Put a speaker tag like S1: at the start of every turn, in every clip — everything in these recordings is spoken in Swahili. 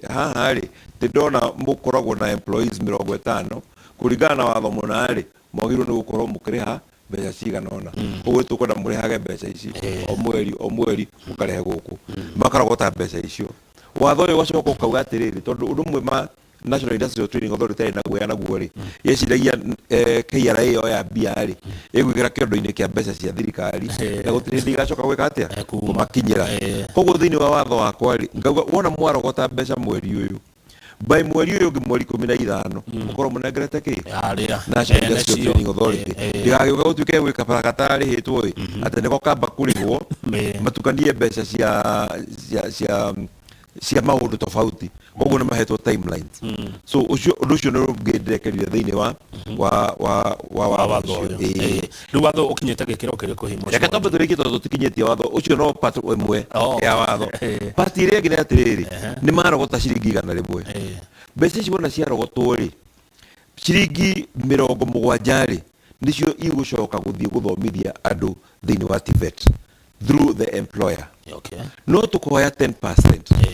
S1: haha rĩ ndona mũkoragwo na employees 50 kũringana na watho mũna rĩ mwagĩrĩirwo nĩ gũkorwo mũkĩrĩha mbeca cigana ũna ũguo tũkwenda mũrĩhage mbeca ici o mweri mũkarehe gũkũ makarogota mbeca icio watho ũyũ ũgacoka ũkauga atĩrĩrĩ tondũ ũndũ ũmwe ma National Industrial Training Authority na guoya naguo rĩ yeciragia KRA yo ya mbia rĩ ĩgwĩkĩra kĩondo-inĩ kĩa mbeca cia thirikari na gũtirĩ hĩndĩ igacoka gwĩka atĩa kũmakinyĩra koguo thĩinĩ wa watho wakwa rĩ ngauga wona mwarogota mbeca mweri ũyũ by mweri ũyũ ũngĩ mweri 15 mũkorwo mũnengerete kĩ National Industrial Training Authority ndĩgagĩũka gũtuĩke gwĩka baragata arĩhĩtwo ĩ atĩ nĩko kamba kũrĩhwo matukanie mbeca cia maũndũ tofauti koguo nĩ mahetwo timelines so ũndũ ũcio nĩ ũngĩndekerire thĩinĩ wa watho ũcio
S2: rĩu watho ũkinyĩte gĩkĩro kĩrĩkũ hihi
S1: reke twambe tũrĩkie tondũ tũtikinyĩtie watho ũcio no part ĩmwe ya watho part ĩrĩa ĩngĩ nĩ atĩrĩrĩ nĩ marogota ciringi 100 mbeca ici wona ciarogotwo rĩ ciringi 70 rĩ nĩcio igũcoka gũthiĩ gũthomithia andũ thĩinĩ wa TVET through the employer no tukoya 10%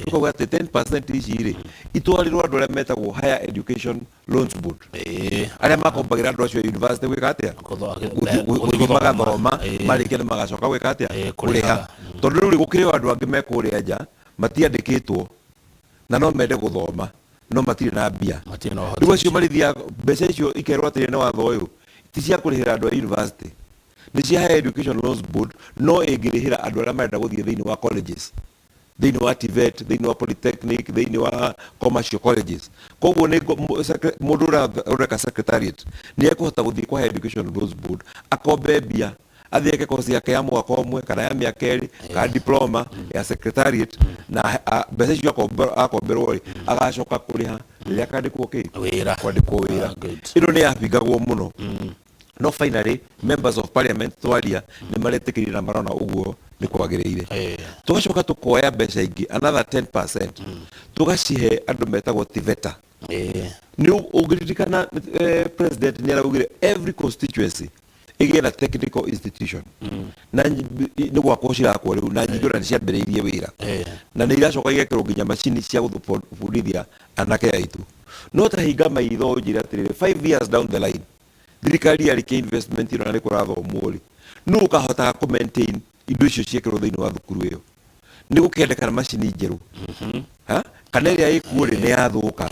S1: tukoya atĩ 10% ici rĩ itwarirwo andũ arĩa metagwo Higher Education Loans Board arĩa makombagira andũ acio university gwĩka atĩa gũthiĩ magathoma marĩkia nĩ magacoka gwĩka atĩa kũrĩha tondũ rĩu gũkĩrĩ andũ angĩ mekũrĩa nja matiandĩkĩtwo na no mende gũthoma no matirĩ na mbia rĩu acio marĩthiaga mbeca icio ikerwo atĩrĩ nĩ watho ũyũ ti cia kũrĩhĩra andũ a university nĩ cia Higher Education Loans Board no ĩngĩrĩhĩra andũ arĩa marenda gũthiĩ thĩinĩ wa colleges thĩinĩ wa TVET thĩinĩ wa polytechnic thĩinĩ wa commercial colleges koguo nĩ mũndũ ũreka secretariat nĩ ekũhota gũthiĩ kwa Higher Education Loans Board akombe mbia athiĩ kosi yake ya mwaka ũmwe kana ya mĩaka ĩrĩ kana diploma ya secretariat na mbeca icio akomberwo agacoka kũrĩha rĩrĩa akandĩkwo kwandĩkwo wĩra ĩno nĩ yabingagwo mũno no finally members of parliament twaria nĩ maretĩkĩrire na marona ũguo nĩ kwagĩrĩire tugacoka tukoya mbeca ingĩ another 10% tugacihe andũ metagwo TVETA nĩ ũngĩririkana president nĩ araugire every constituency ĩgĩe na technical institution na nĩ gwakwo cirakwo rĩu na nyingĩ ona nĩ ciambĩrĩirie wĩra na nĩ iracoka igekĩrwo nginya macini cia gũbundithia anake aitũ no ta hinga maitho njĩra atĩrĩrĩ 5 years down the line thirikari yarĩkia investment ĩno na nĩ kũrathomwo rĩ nũ ũkahotaga kũ-maintain indo icio ciĩkĩrwo thĩinĩ wa thukuru ĩyo nĩ gũkendekana macini njerũ kana ĩrĩa ĩkuo rĩ nĩ yathũka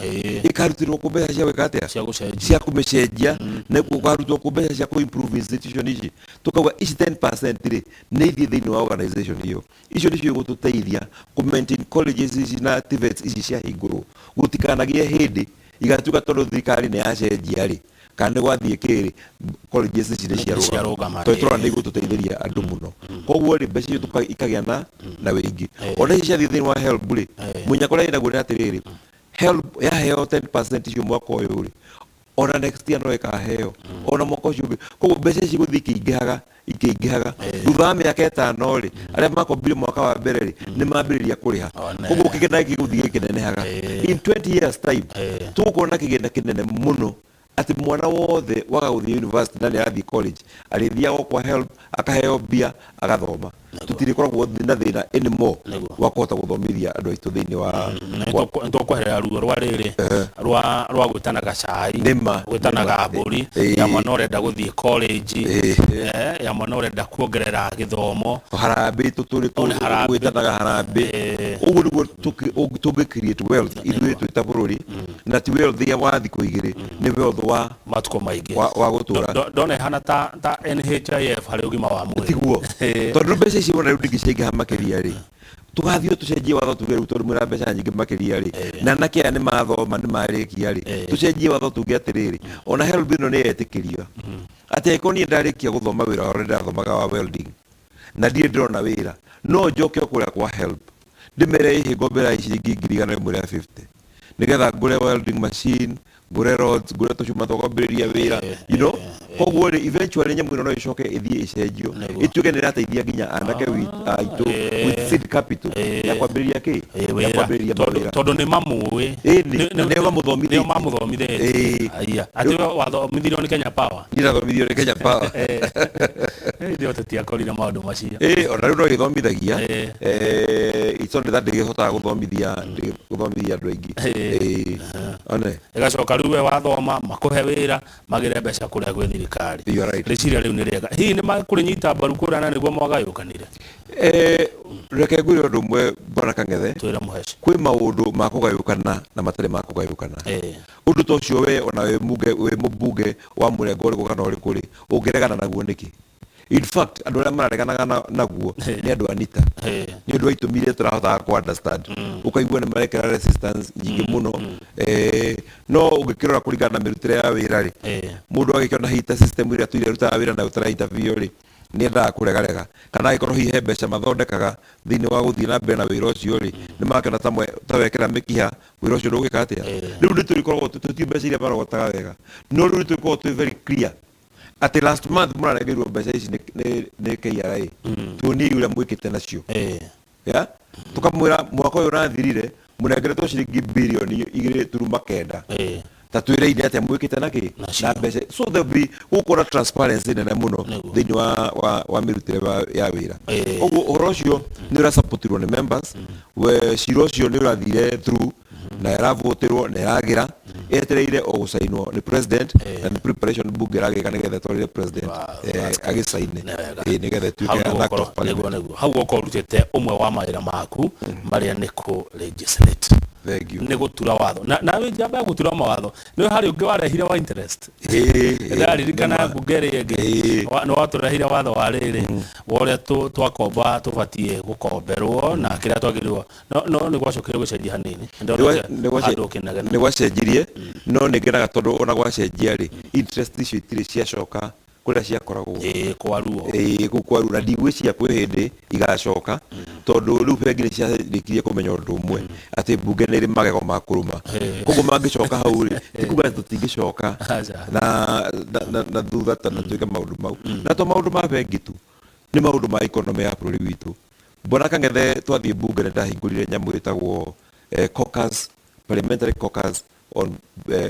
S1: ĩkarutĩrwo kũ mbeca cia gwĩka atĩa cia kũmĩcenjia na gũkarutwo kũ mbeca cia kũ-improve institution ici tũkauga ici 10% rĩ nĩ ithiĩ thĩinĩ wa organization ĩyo icio nĩcio igũtũteithia kũ-maintain colleges ici na TVETs ici cia hingũrwo gũtikanagie hĩndĩ igatuĩka tondũ thirikari nĩ yacenjia rĩ kana nĩ gwathiĩ kĩrĩ colleges ici nĩ ciarũgama tondũ tũrona nĩ igũtũteithĩria andũ mũno koguo rĩ mbeca icio ikagĩa na wĩingĩ ona ici ciathiĩ thĩinĩ wa HELB rĩ mũnyakora ĩnaguo nĩ atĩrĩrĩ HELB yaheo 10% icio mwaka ũyũ rĩ ona next year no ĩkaheo ona mwaka ũcio ũngĩ koguo mbeca ici gũthiĩ ikĩingĩhaga thutha wa mĩaka 5 rĩ arĩa makombire mwaka wa mbere rĩ nĩ mambĩrĩria kũrĩha koguo kĩgĩna gĩgũthiĩ gĩkĩnenehaga in 20 years time tũkuona kĩgĩna kĩnene mũno atĩ mwana wothe waga gũthiĩ university na nĩ arathiĩ college arĩthiaga kwa HELB akaheo mbia agathoma tũtirĩkoragwo na thĩna anymore wa kũhota gũthomithia andũ aitũ thĩinĩ wa
S2: tũkweherera ruo rwa rĩrĩ rwa gwĩtanaga cai gwĩtanaga mbũri ya mwana ũrenda gũthiĩ college ya mwana ũrenda kuongerera gĩthomo
S1: harambĩ gwĩtanaga harambĩ ũguo nĩguo tũngĩ create wealth ithuĩ twĩ ta bũrũri na ti wealth ya wa thikũ igĩrĩ nĩ wealth wa matukũ maingĩ wa gũtũra ndona ihana ta NHIF harĩ ũgima wa mwĩrĩ tiguo tondũ mbeca ici wona rĩu ndingĩcengia makĩria rĩ tũgathiĩ tũcenjie watho tuge rĩu tondũ mwĩra mbeca nyingĩ makĩria rĩ na anake aya nĩ mathoma nĩ marĩkia rĩ tũcenjie watho tuge atĩrĩrĩ ona HELB ĩno nĩ yetĩkĩrio atĩ angĩkorwo niĩ ndarĩkia gũthoma wĩra ũrĩa ndathomaga wa welding na ndirĩ ndĩrona wĩra no njoke kũrĩa kwa HELB ndĩmere ĩhĩ ngombera ciringi 150 nĩgetha ngũre welding machine ngũre rods ngũre tũcuma twa kwambĩrĩria wĩra you know koguo ri eventually nyamu ino no icoke ithie icenjio ituke ni rateithia nginya anake aitu with seed capital ya kwambĩrĩria ki ya kwambĩrĩria mawĩra
S2: tondu ni mamũĩ
S1: nĩo mamũthomithĩtie
S2: aya ati wathomithirio ni Kenya Power
S1: nĩrathomithio ni Kenya Power
S2: ndio tutiakorire maũndũ macio
S1: ona rĩu no gĩthomithagia it's only that ndĩgĩhotaga gũthomithia andũ aingĩ one
S2: igacoka rĩu we wathoma makũhe wĩra magĩre mbeca kũrĩa gwĩ thirikari rĩciria rĩu nĩ rĩega hihi nĩ makũrĩnyita mbaru kũrana nĩguo mwagayũkanire
S1: reke ngwĩre ũndũ ũmwe Bwana Kang'ethe
S2: twĩra mũheci
S1: kwĩ maũndũ ma kũgayũkana na matarĩ ma kũgayũkana ũndũ ta ũcio we ona wĩ mũmbunge wa mũrengo ũrĩkũ kana ũrĩkũ rĩ ũngĩregana naguo nĩkĩ in fact andũ arĩa marareganaga naguo nĩ andũ anita nĩ ũndũ wa itũmi iria tũrahotaga ku understand ũkaigua nĩ marekera resistance nyingĩ mũno no ũngĩkĩrora kũringana na mĩrutĩre ya wĩra rĩ mũndũ agĩkĩona hita system ĩrĩa tũrutaga wĩra nayo tũra interview rĩ nĩ endaga kũregarega kana agĩkorwo hihi he mbeca mathondekaga thĩinĩ wa gũthiĩ na mbere na wĩra ũcio rĩ nĩ makĩona ta wekĩra mĩkiha wĩra ũcio ndũgwĩka atĩa rĩu nĩ tũrĩkoragwo tũtiĩ mbeca iria marogotaga wega no rĩu tũkoragwo twĩ very clear atĩ last month mũraregeirwo mbeca ici nĩ KRA tuonie ũrĩa mwĩkĩte nacio tũkamwĩra mwaka ũyũ ũrathirire mũnengeretwo ciringi birioni 2.9 ta twĩre-inĩ atĩa mwĩkĩte nakĩ na mbeca so there will be gũkorwo transparency nene mũno thĩinĩ wa mĩrutĩre ya wĩra ũguo ũhoro ũcio nĩ ũrasapotirwo nĩ members cira ũcio nĩ ũrathire through na ĩravoterwo na ĩragĩra etereire o gũcainwo nĩ president na nĩ preparation book ĩragĩka nĩgetha twarĩre president agĩcaine nĩgetha tuĩke an act of parliament
S2: hau ũkorwo ũrutĩte ũmwe wa mawĩra maku marĩa nĩ kũ legislate nĩ gũtura watho na wĩ njamba ya gũtura mawatho nĩ harĩ ũngĩ warehire wa interest ndaririkana mbunge ĩrĩa ĩngĩ nĩ watũrehire watho wa rĩrĩ wa ũrĩa twakomba tũbatiĩ gũkomberwo na kĩrĩa twagĩrĩirwo no nĩ gwacokire gũcenjia hanini
S1: nĩ gwacenjirie no nĩ ngenaga tondũ ona gwacenjia rĩ interest icio itirĩ ciacoka kũrĩa ciakoragwo kwarua na ndigwĩciria kwĩ hĩndĩ igacoka tondũ rĩu bengi nĩ ciarĩkirie kũmenya ũndũ ũmwe atĩ mbunge nĩ ĩrĩ magego ma kũrũma koguo mangĩcoka hau rĩ tikuga tũtingĩcoka na thutha na tuĩke maũndũ mau na to maũndũ ma bengi tu nĩ maũndũ ma economy ya bũrũri witũ Bwana Kang'ethe twathiĩ mbunge nĩ ndahingũrire nyamũ ĩtagwo caucus parliamentary caucus on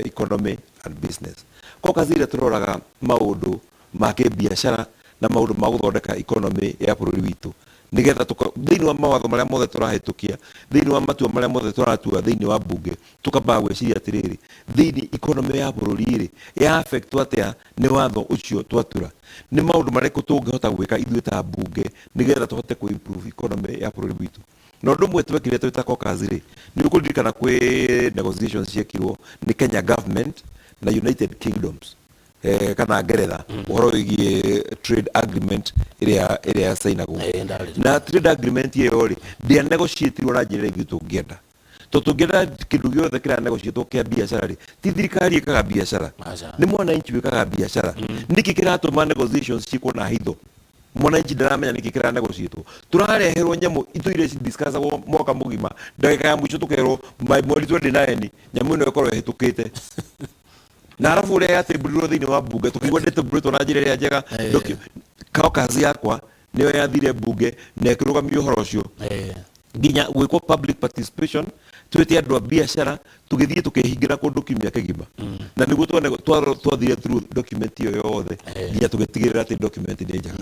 S1: economy and business caucus ĩrĩa tũroraga maũndũ ma kĩbiacara na maũndũ ma gũthondeka economy ya bũrũri witũ nĩgetha thĩinĩ wa mawatho marĩa mothe tũrahĩtũkia thĩinĩ wa matua marĩa mothe tũratua thĩinĩ wa mbunge tũkambaga gwĩciria atĩrĩrĩ thĩinĩ economy ya bũrũri rĩ ya affect atĩa nĩ watho ũcio twatura nĩ maũndũ marĩkũ tũngĩhota gwĩka ithuĩ ta mbunge nĩgetha tũhote ku improve economy ya bũrũri witũ na ũndũ ũmwe twekire twĩta caucus rĩ nĩ ũkũririkana kwĩ negotiations ciekirwo nĩ Kenya government na United Kingdoms kana Ngeretha ũhoro wĩgiĩ trade agreement ĩrĩa yasainagwo na trade agreement ĩyo rĩ ndĩanegotiatirwo na njĩra ithuĩ tũngĩenda tũngĩenda kĩndũ gĩothe kĩranegotiatwo kĩa biacara rĩ ti thirikari ĩkaga biacara nĩ mwananchi wĩkaga biacara nĩkĩ kĩratũma negotiations ciĩkwo na hitho mwananchi ndaramenya nĩkĩ kĩranegotiatwo tũrareherwo nyamũ itũ iria cidiscussagwo mwaka mũgima ndagĩka ya mũico tũkerwo mweri 29 nyamũ ĩno ĩkorwo ĩhĩtũkĩte na arabu ũrĩa yatĩmbũrirwo thĩinĩ wa mbunge tũkĩigua ndĩtĩmbũrĩtwo na njĩra ĩrĩa njega caucus yakwa nĩyo yathire mbunge na ĩkĩrũgamia ũhoro ũcio nginya gwĩkwo public participation twĩte andũ a biacara tũgĩthiĩ tũkĩhingĩra kũndũ kiumia kĩgima na nĩguo twathire through document ĩyo yothe nginya tũgĩtigĩrĩra atĩ document nĩ njega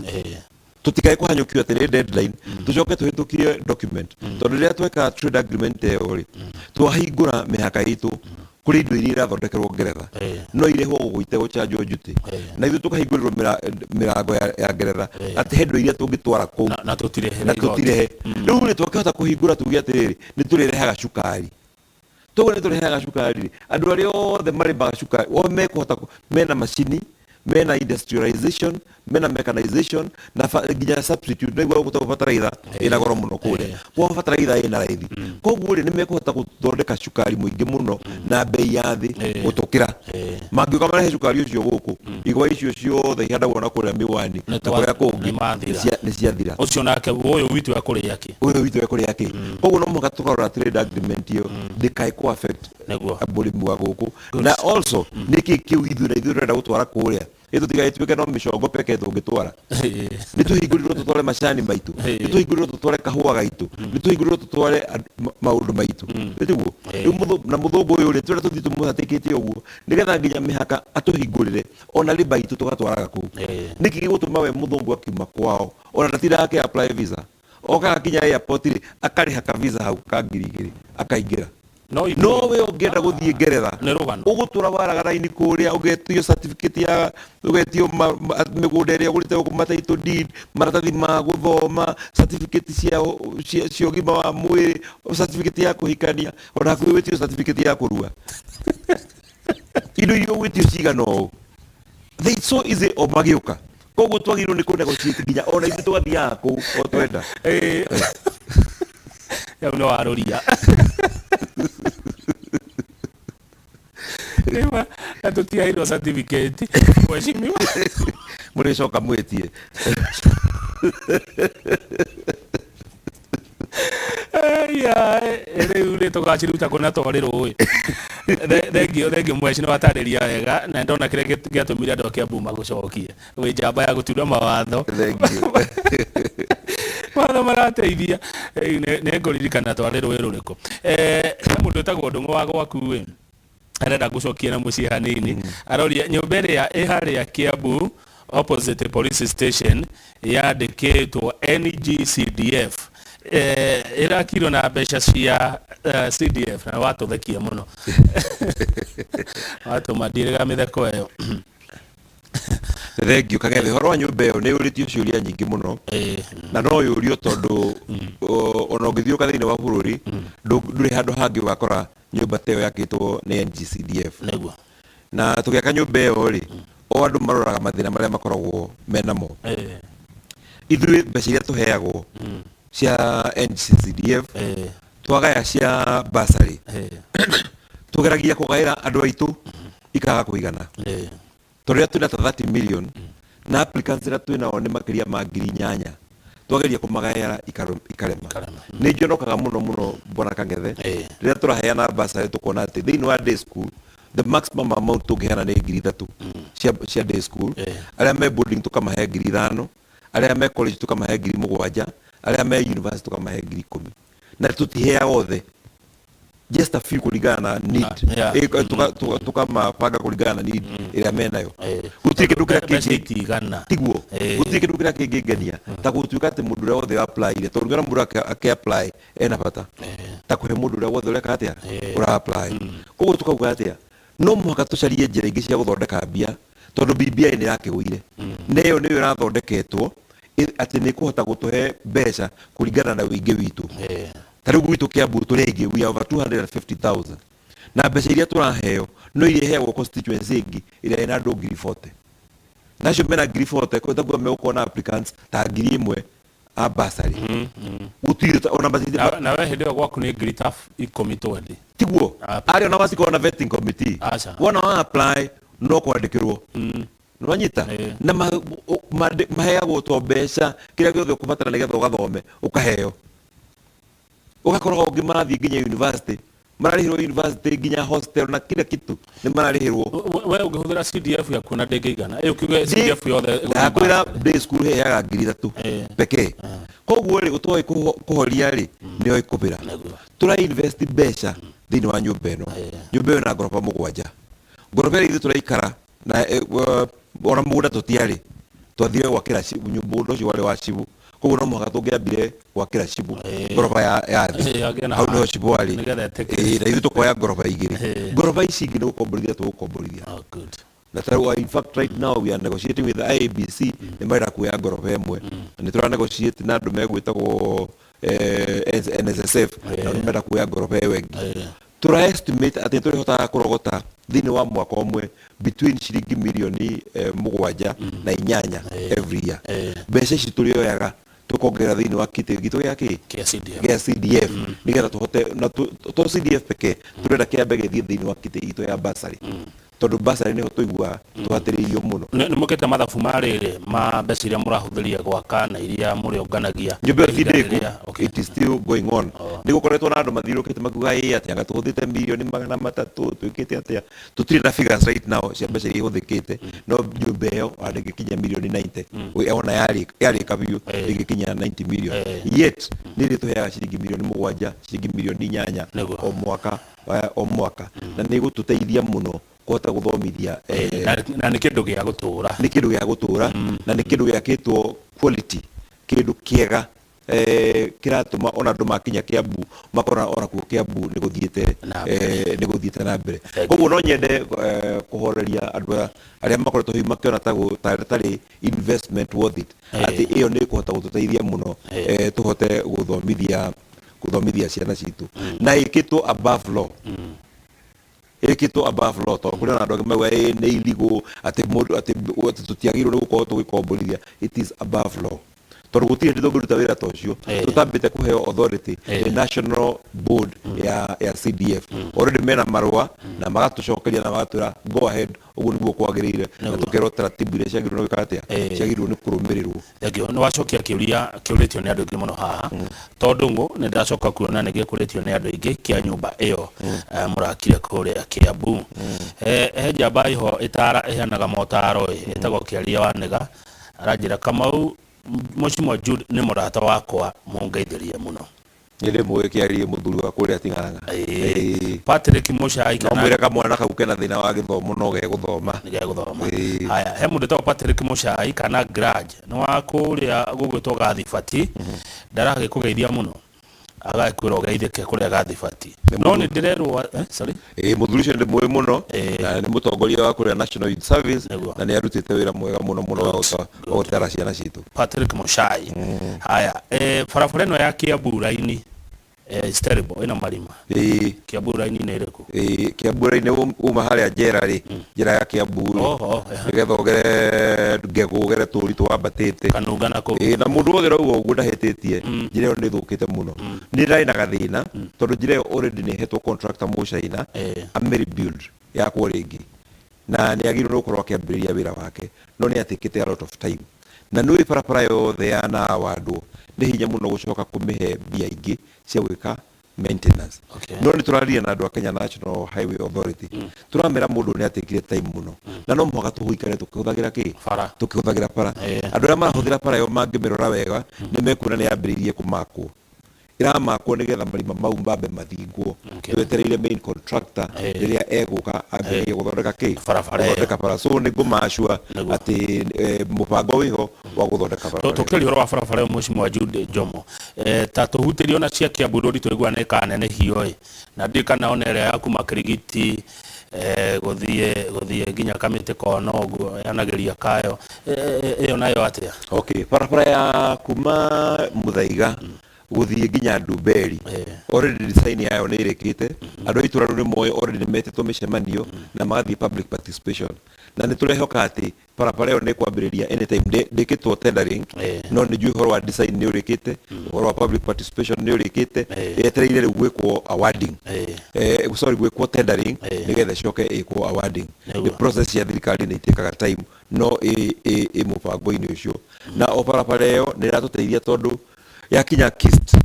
S1: tũtikae kũhanyũkio atĩ nĩ deadline tũcoke tũhĩtũkie document tondũ rĩrĩa tweka trade agreement ĩyo rĩ twahingũra mĩhaka itũ kuri indo iria irathondekerwo Ngeretha no irehwo gũgũite gũcanjwo njuti na ithuĩ tũkahingũrĩrwo mĩrango ya Ngeretha atĩ he indo iria tũngĩtwara kũu
S2: na tũtirehe
S1: rĩu nĩ twakĩhota kũhingũra tuge atĩrĩrĩ nĩ tũrĩrehaga cukari toguo nĩ tũrehaga cukari andũ arĩa othe marĩmaga cukari o mekũhota mena macini mena industrialization mena mechanization na nginya substitute nĩguo gũtagwo bataraitha ĩna goro mũno kũrĩa kwa bataraitha ĩna raithi koguo rĩ nĩ mekũhota gũthondeka cukari mũingĩ mũno na bei ya thĩ gũtũkĩra mangĩũka marehe cukari ũcio gũkũ igwa icio ciothe ihandagwo na kũrĩa mĩwani na kũrĩa kũngĩ nĩ ciathira
S2: ũcio nake ũyũ witũ
S1: ekũrĩa kĩ koguo no mũhaka tũkarora trade agreement ĩyo ndĩkae kũ affect mũrĩmi wa gũkũ na also nĩkĩ kĩu ithuĩ na ithuĩ tũrenda gũtwara kũrĩa ito tiga tuike no micongo peke tungitwara ni tuhingũrirwo tutware macani maitu ni tuhingũrirwo tutware kahũa gaitu ni tuhingũrirwo tutware maũndũ maitu nĩguo na mũthũngũ ũyũ rĩ twĩra tũthiĩ tũmũhatĩkĩtie ũguo nĩgetha nginya mĩhaka atũhingũrĩre ona rĩba itũ tũgatwaraga kũu nĩkĩ gĩgũtũma we mũthũngũ akiuma kwao ona ndatindaga apply visa oka akinya airport rĩ akarĩha ka visa hau ka 2,000 akaingĩra no we ũngĩenda gũthiĩ Ngeretha ũgũtũra waraga raini kũrĩa ũgetio certificate ya ũgetio mĩgũnda ĩrĩa ũgũrĩte gũkũ title deed maratathi ma gũthoma certificate cia ũgima wa mwĩrĩ certificate ya kũhikania ona hakuhĩ wĩtio certificate ya kũrua indo iria ũgwĩtio cigana ũũ they so easy o magĩũka koguo twagĩrĩirwo nĩ kũ-negotiate nginya ona ithuĩ tũgathiaga kũu o twenda
S2: yau no waroria Ema, atutiairwo certificate mheshimiwa
S1: mũrĩcoka mwĩtie
S2: rĩu rĩ tũgaciruta kũna twarĩrwo thengio mheshimiwa watarĩria wega na ndona kĩrĩa gĩatũmire andũ a Kiambu magũcokie wĩ njamba ya gũtura mawatho watho marateithia nĩ ngũririkana twarĩ rũĩ rũrĩkũ mũndũ wĩtagwo Ndũng'ũ wa gwaku ĩ arenda gũcokia na mũciĩ hanini aroria nyũmba ĩrĩa ĩ harĩa Kiambu opposite police station yandĩkĩtwo NGCDF irakirwo na mbeca cia CDF na watũthekia mũno watũmathirĩga mĩtheko ĩyo
S1: thengio Kagethe ũhoro wa nyũmba ĩyo nĩ ũrĩtio ciũria nyingĩ mũno na no yũrio tondũ ona ũngĩthiũka thĩinĩ wa bũrũri ndũrĩ handũ hangĩ ũgakora nyũmba ta ĩyo yakĩtwo nĩ NGCDF na tũgĩaka nyũmba ĩyo rĩ o andũ maroraga mathĩna marĩa makoragwo menamo ithuĩ mbeca iria tũheagwo cia NGCDF twagaya cia bursary tũgeragia kũgaĩra andũ aitũ ikaga kũigana tũrĩa twĩna ta 30 million na applicants ĩrĩa twĩnao nĩ makĩria ma 8,000 twageria kũmagaĩra ikarema nĩ njonokaga mũno Bwana Kagethe rĩrĩa tũraheana bursary tũkona atĩ thĩinĩ wa day school the maximum amount tũngĩheana nĩ 3,000 cia day school arĩa me boarding tũkamahe 5,000 arĩa me college tũkamahe 7,000 arĩa me university tũkamahe 10,000 na tũtiheaga othe just a few kũringana na need tukamapanga kũringana na need ĩrĩa menayo gũtirĩ kĩndũ kĩrĩa kĩngĩ tiguo gũtirĩ kĩndũ kĩrĩa kĩngĩngenia ta gũtuĩka atĩ mũndũ ũrĩa wothe apply-ire tondũ ngĩona mũndũ akĩ-apply ena bata ta kũhe mũndũ ũrĩa wothe ũreka atĩa ũra-apply koguo tũkauga atĩa no mũhaka tũcarie njĩra ingĩ cia gũthondeka mbia tondũ BBI nĩ yakĩgũire na ĩyo nĩyo ĩrathondeketwo atĩ nĩ kũhota gũtũhe mbeca kũringana na ũingĩ witũ tarĩu gwitũ Kiambu tũrĩ aingĩ we are over 250,000 na mbeca iria tũraheo no iria iheagwo constituency ĩngĩ ĩrĩa ĩna andũ 40,000 nacio mena 40,000 kwĩtaguo megũkorwo na applicants ta 1,000 a bursary gũtirĩ ona
S2: na we hĩndĩ ĩyo gwaku nĩ ngiri ta 10-20
S1: tiguo arĩa ona macikorwo na vetting committee wona wa apply no kwandĩkĩrwo nĩwanyita na maheagwo to mbeca kĩrĩa gĩothe ũkũbatara nĩgetha ũgathome ũkaheo ũgakorwo ũngĩ marathiĩ nginya university mararĩhĩrwo university nginya hostel na kila kitu nĩ mararĩhĩrwo
S2: we ũngĩhũthĩra CDF yaku na ndĩngĩigana ũkiuga CDF yothe
S1: yakwĩra day school heaga 3,000 pekee koguo rĩ ũtoĩ kũhoria rĩ nĩoĩ kũbĩra tũrainvest mbeca thĩinĩ wa nyũmba ĩno nyũmba ĩyo na ngoroba 7 ngoroba ĩrĩa ithuĩ tũraikara na ona mũgũnda tũtiarĩ twathire gwakĩra nyũmba ũcio warĩ wa Cibu koguo no mũhaka tũngĩambire gwakĩra Cibu ngoroba ya thĩ hau nĩho Cibu warĩ na ithuĩ tũkoya ngoroba 2 ngoroba ici ingĩ nĩ gũkomborithia tũgũkomborithia na tarĩu in fact right now we are negotiating with the IABC nĩ marenda kuoya ngoroba ĩmwe na nĩ tũra negotiate na andũ megwĩtagwo NSSF na nĩ marenda kuoya ngoroba ĩyo ĩngĩ tũra estimate atĩ tũrĩhotaga kũrogota thĩinĩ wa mwaka ũmwe between ciringi mirioni 7 na 8 every year mbeca ici tũrĩoyaga tũkongerera thĩinĩ wa kĩtĩ gitũ gĩa CDF nĩgetha tũhote na to CDF pekee tũrenda kĩambe gĩthiĩ thĩinĩ wa kĩtĩ gitũ ya bursary tondu basari niho tuigua twatiririo muno
S2: ni mukete mathabu marire ma mbeca iria murahuthiria gwaka na iria murionganagia
S1: nyumba it is still going on ni gukoretwo na andu mathirukite makuga ati anga tuhuthite milioni 300 twikite atia tutiri na figures right now cia mbeca iria ihuthikite no nyumba iyo andigikinya milioni 90 ona yari kabiu igikinya 90 million yet niri tuheaga ciringi milioni 7 ciringi milioni 8 o mwaka na ni gututeithia muno kota guthomithia
S2: na ni kindu gia gutura
S1: na ni kindu giakitwo quality kindu kiega kiratuma ona andu makinya Kiambu makora ona kuo Kiambu ni guthiite na mbere koguo no nyende kuhoreria andu aria makoretwo hiu makiona tari investment worth it ati iyo ni kuhota gututeithia muno tuhote guthomithia ciana citu na ikitwo above law above law to kuna andu magwa ni illegal ati tutiagirwo ni gukorwo tugikomborithia it is above law tondu gutire ndi thungu ruta wira ta ucio tutambite kuheo authority the national board ya CDF already mena marua na magatucokeria na magatwira go ahead uguo niguo kwagirire na tukerwo taratibu iria ciagirwo ni gwikatia ciagirwo ni kurumirirwo
S2: ni wacokia kiuritio ni andu aingi muno haha tondu ngo ni ndacoka kuona ni gikuritio ni andu aingi kia nyumba iyo murakire kuria Kiambu he njamba iho ihanaga motaro itagwo Kiaria wa Nega aranjira Kamau Mheshimiwa Jude ni murata wakwa mungeithirie muno
S1: nire mwe Kiaria muthuri wa kuria Ting'ang'a
S2: Patrick Muchai
S1: kana mwire ka mwana kau kena thina wa githomo no geguthoma
S2: haya he mundu to Patrick Muchai kana Garage no wa kuria gugwitwo Gathibati ndaragikugeithia muno agakwira ugeithike kuria Gathibati no ni ndirerwo sorry
S1: muthuri cio ndi mwe muno na ni mutongoria wa kuria National Youth Service na ni arutite wira mwega muno wa gutara ciana citu
S2: Patrick Muchai haya barabara ino ya Kiambu raini terrible ina marima Kiambu raini ni iriku
S1: Kiambu raini uma haria njera ya Kiambu nigetha ugere ngegu ugere turi twambatite
S2: kanunga nako
S1: na mundu wothe rauga uguo ndahetitie njira iyo ni thukite muno ni rai na gathina tondu njira iyo already ni hetwo contractor Muchaina a rebuild ya kwa ringi na ni agirwo no korwo akiambiriria wira wake no ni atikite a lot of time na nui parapara yothe yana wandu ni hinya muno gucoka kumihe mbia ingi cia gwika maintenance no ni turaria na andu a Kenya National Highway Authority turamera mundu ni atikire time muno na no muhaka tuhuikare tukihuthagira tukihuthagira para andu aria marahuthira para yo mangimirora wega ni mekuna ni yambiririe kumakwo iramakwo nigetha marima mau mbambe mathingwo twetereire main contractor riria eguka ambiririe guthondeka guthondeka para so ni ngumashua ati mubango wiho wa guthondeka para
S2: tukiri ro wa barabara Mheshimiwa Jude Jomo ta tuhutirio na cia Kiambu rori twigua ne kana ne hiyo na ndikana onere yaku makirigiti guthie ginya kamite kono guo yanageria kayo iyo nayo atia
S1: barabara ya kuma Muthaiga guthie ginya Ndumberi already design yayo ni irikite andu itura ru moyo already metetwo micemanio na magathie public participation na ni turehoka ati barabara yo ni kwambiriria anytime ndikitwo tendering no ni juu horo wa design ni urikite horo wa public participation ni urikite etereire ri gwikwo awarding gwikwo tendering nigetha coke ikwo awarding the process ya thirikari ni itekaga time no mubango-ini ucio na barabara yo ni ratuteithia tondu yakinya Kist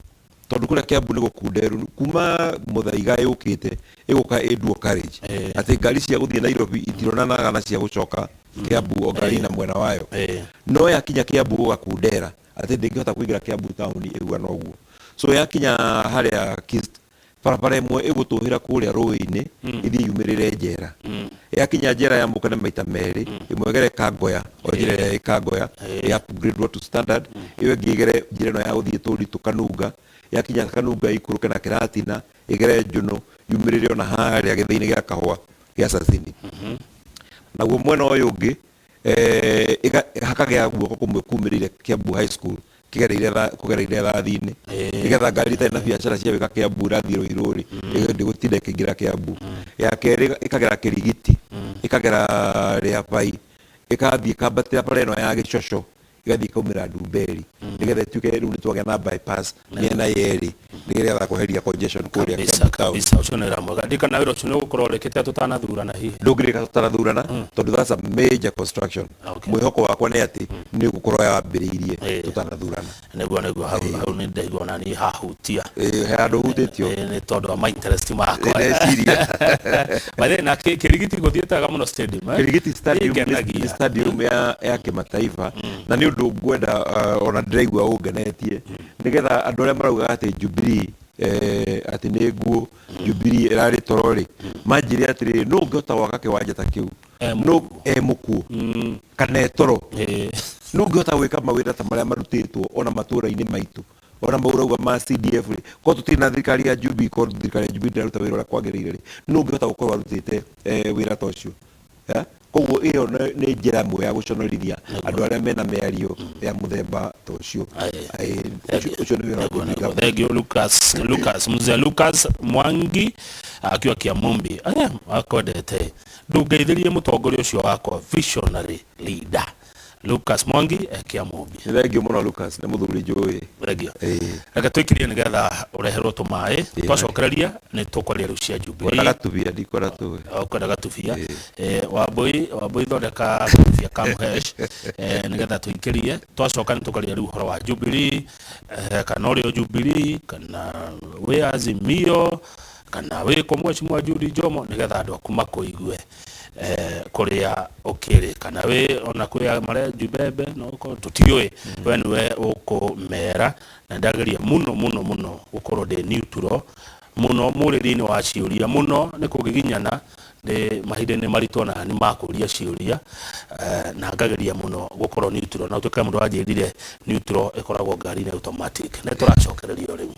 S1: tondu kuria Kiambu ni gukunderu kuma Muthaiga yukite iguka dual carriage ati ngari cia guthie Nairobi itironanaga na cia gucoka Kiambu o ngari na mwena wayo no yakinya Kiambu gugakundera ati ndingihota kuingira Kiambu town igua noguo so yakinya haria Kist barabara imwe igutuhira kuria rũĩ-inĩ ithi yumirire njera yakinya njera ya mukane maita meri imwe gere Kangoya o njira ya Kangoya ya upgrade to standard iwe ngigere njira no ya uthie turi tukanunga yakinya Kanunga ikuruke na Kiratina igere Njuno yumirire ona haria githini gya kahwa gya Sasini naguo mwena uyu ungi hakagea guoko kumwe kumirire Kiambu High School kugereire rathi-ini nigetha ngari itarĩ na biacara cia wika Kiambu irathie Ruiruri ndigutinde ikiingira Kiambu ya keri ikagera Kirigiti ikagera Riabai ikathie kambatira bara ino ya Gicoco igathi kaumira Ndumberi nigetha tuke riu ni twagea na bypass miena yeri nigetha kuheria congestion kuria
S2: kabisa ucio ni ramwe gadika na wira ucio ni gukorwo rekete tutanathurana hihi
S1: ndungirika tutanathurana tondu that's a major construction mwihoko wakwa ni ati ni gukorwo yambiriirie tutanathurana
S2: niguo hau ni ndaigua na ni hahutia
S1: handu hutitio
S2: ni tondu wa my interest makwa bale na kirigiti guthietaga muno stadium
S1: kirigiti stadium ya kimataifa na ni undu ngwenda ona ndiraigua ungenetie nigetha andu aria marauga ati Jubilee ati ni nguo Jubilee irari torori manjire atiri no ngota waka kiwanja ta kiu no muku kana toro no ngota wika mawira ta maria marutitwo ona matura-ini maitu ona maurauga ma CDF ko tutina thirikari ya Jubilee ko thirikari ya Jubilee ndaruta wira uria kwagiriire no ngota gukorwo arutite wira ta ucio koguo iyo ni njira mwe ya guconorithia andu aria mena miario ya muthemba ta ucio ucio ni wira wa
S2: thank you Lucas mzee Lucas Mwangi akiwa Kiamumbi akodete ndungeithirie mutongoria ucio wakwa visionary leader Lucas Mwangi Kiamumbi
S1: thank you muno Lucas ni muthuri njui
S2: thank you reka twikirie nigetha ureherwo tumai twacokereria ni tukwaria Rucia Jubilee
S1: ndagatubia ndikora tu
S2: ndagatubia waboi thondeka tubia kamhesh nigetha tuikirie twacoka ni tukwaria riu horo wa Jubilee kana urio Jubilee kana we Azimio kana we kwa mheshimiwa Judy Jomo nigetha andu aku makuigue kuria ukiri kana we ona kuya mare jubebe no ko tutiwe we niwe ukumera na ndageria muno ukorwo de neutral muno muriri-ini wa ciuria muno ni kugiginyana ni mahinde-ini maritwo na ni makuria ciuria na ngageria muno gukorwo neutral na utuke mundu ajirire neutral ikoragwo ngari-ini automatic na turacokereria riu